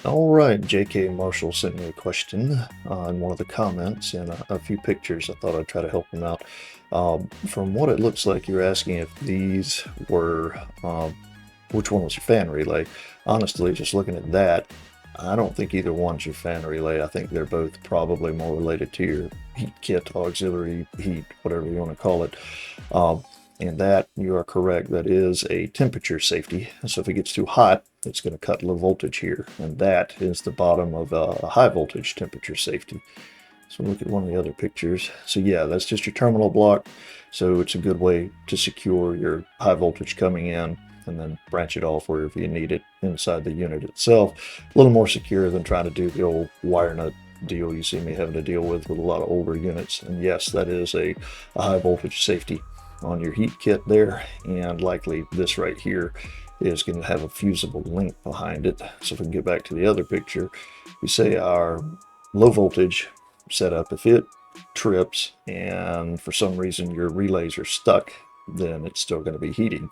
All right, JK Marshall sent me a question in one of the comments and a few pictures. I thought I'd try to help him out. From what it looks like, you're asking if these were, which one was your fan relay? Honestly, just looking at that, I don't think either one's your fan relay. I think they're both probably more related to your heat kit, auxiliary heat, whatever you want to call it. Um, and that, you are correct, that is a temperature safety. So if it gets too hot, it's going to cut low voltage here. And that is the bottom of a high voltage temperature safety. So look at one of the other pictures. So yeah, that's just your terminal block. So it's a good way to secure your high voltage coming in and then branch it off wherever you need it inside the unit itself. A little more secure than trying to do the old wire nut deal you see me having to deal with a lot of older units. And yes, that is a high voltage safety on your heat kit there, and likely this right here is going to have a fusible link behind it. So if we can get back to the other picture, we say our low voltage setup, if it trips and for some reason your relays are stuck, then it's still going to be heating.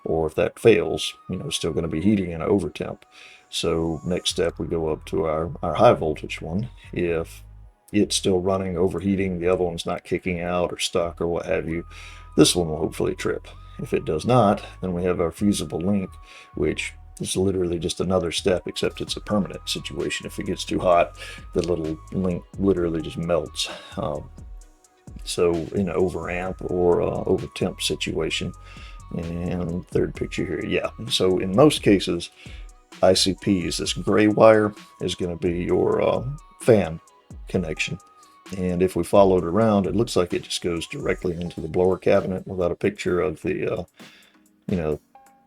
Or if that fails, still going to be heating in over temp. So next step, we go up to our high voltage one. If it's still running, overheating, the other one's not kicking out or stuck or what have you, this one will hopefully trip. If it does not, then we have our fusible link, which is literally just another step, except it's a permanent situation. If it gets too hot, the little link literally just melts. So in an over amp or over temp situation. And third picture here, yeah. So in most cases, ICPs, this gray wire is going to be your fan connection. And if we follow it around, it looks like it just goes directly into the blower cabinet without a picture of the,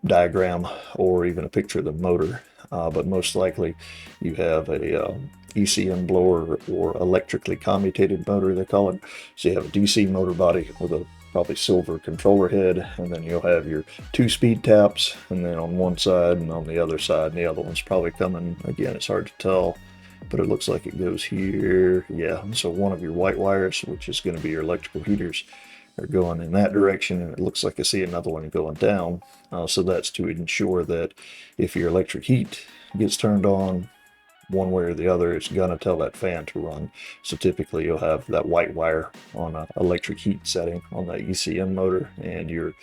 diagram or even a picture of the motor. But most likely you have a ECM blower or electrically commutated motor, they call it. So you have a DC motor body with a probably silver controller head, and then you'll have your 2-speed taps, and then on one side and on the other side, and the other one's probably coming, again, it's hard to tell, but it looks like it goes here. Yeah, so one of your white wires, which is going to be your electrical heaters, are going in that direction, and it looks like I see another one going down. So that's to ensure that if your electric heat gets turned on one way or the other, it's gonna tell that fan to run. So typically you'll have that white wire on an electric heat setting on that ECM motor, and your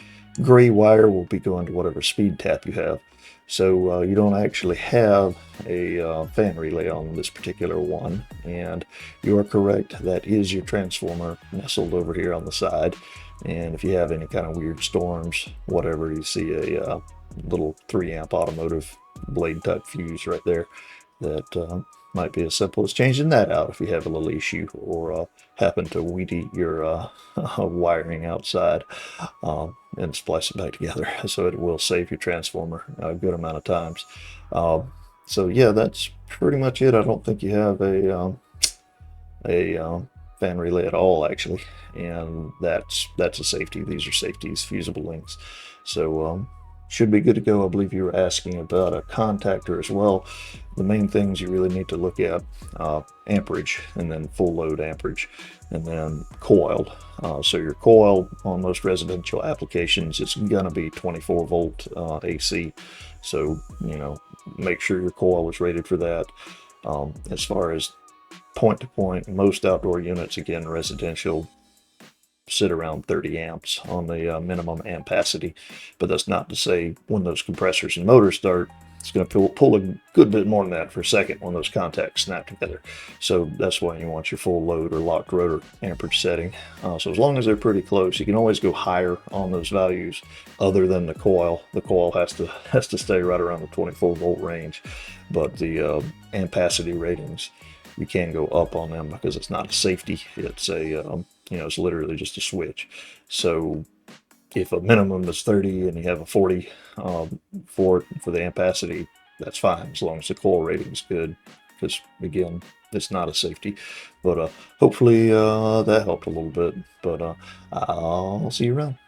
gray wire will be going to whatever speed tap you have. So you don't actually have a fan relay on this particular one, and you are correct, that is your transformer nestled over here on the side. And if you have any kind of weird storms, whatever, you see a little 3-amp automotive blade type fuse right there. That might be as simple as changing that out if you have a little issue, or happen to weedy your wiring outside, and splice it back together. So it will save your transformer a good amount of times. So yeah, that's pretty much it. I don't think you have a fan relay at all, actually, and that's a safety. These are safeties, fusible links. So should be good to go. I believe you were asking about a contactor as well. The main things you really need to look at, amperage, and then full load amperage, and then coil. So your coil on most residential applications, it's gonna be 24 volt AC. So, make sure your coil is rated for that. As far as point to point, most outdoor units, again, residential, sit around 30 amps on the minimum ampacity, but that's not to say when those compressors and motors start, it's going to pull a good bit more than that for a second when those contacts snap together. So that's why you want your full load or locked rotor amperage setting. So as long as they're pretty close, you can always go higher on those values other than the coil. The coil has to stay right around the 24 volt range, but the ampacity ratings, you can go up on them because it's not a safety. It's a it's literally just a switch. So if a minimum is 30 and you have a 40 for the ampacity, that's fine as long as the coil rating is good. Because again, it's not a safety. But hopefully that helped a little bit. But I'll see you around.